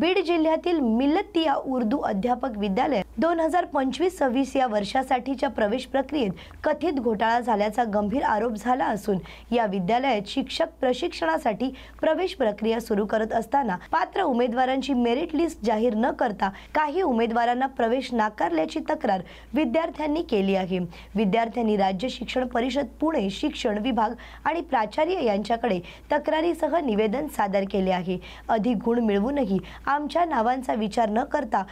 बीड जिल्ह्यातील मिल्लतिया उर्दू अध्यापक विद्यालय 2025-26 या वर्षासाठीच्या प्रवेश प्रक्रियेत कथित घोटाळा झाल्याचा गंभीर आरोप झाला असून या विद्यालयात शिक्षक प्रशिक्षणासाठी प्रवेश प्रक्रिया सुरू करत असताना पात्र उमेदवारांची मेरिट लिस्ट जाहीर न करता काही उमेदवारांना प्रवेश नाकारल्याची तक्रार विद्यार्थ्यांनी केली आहे। विद्यार्थ्यांनी राज्य शिक्षण परिषद पुणे शिक्षण विभाग आणि प्राचार्य यांच्याकडे तक्रारीसह निवेदन सादर केले आहे। अधिक गुण मिळवूनही आमच्या नावांचा विचार न करता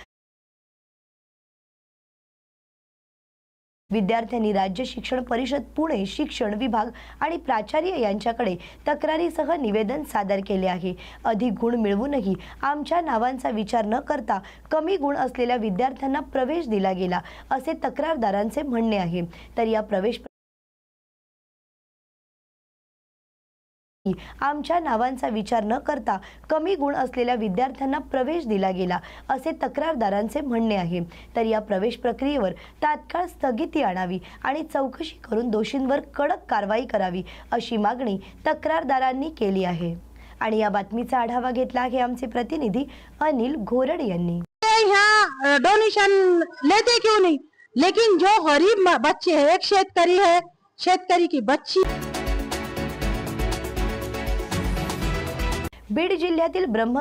विद्यार्थ्यांनी राज्य शिक्षण परिषद पुणे शिक्षण विभाग आणि प्राचार्य यांच्याकडे तक्रारीसह निवेदन सादर केले आहे। अधिक गुण मिळवूनही आमच्या नावांचा विचार न करता कमी गुण असलेल्या विद्यार्थ्यांना प्रवेश दिला गेला असे तक्रारदारांचे म्हणणे आहे। तर या प्रवेश आमच्या नावांचा विचार न करता कमी गुण असलेल्या विद्यार्थ्यांना प्रवेश दिला गेला असे तक्रारदारांचे म्हणणे आहे। तर या प्रवेश प्रक्रियेवर तात्काळ स्थगिती आणावी आणि चौकशी करून दोषींवर कडक कारवाई करावी अशी मागणी तक्रारदारांनी केली आहे। आणि या बातमीचा आढावा घेतला आहे आमचे प्रतिनिधी अनिल घोरड यांनी। यहाँ डोनेशन लेते क्यों नहीं, लेकिन जो गरीब बच्चे है, एक शेतकरी है, शेतकरी की बच्ची। बीड जिल्ह्यातील ब्रह्म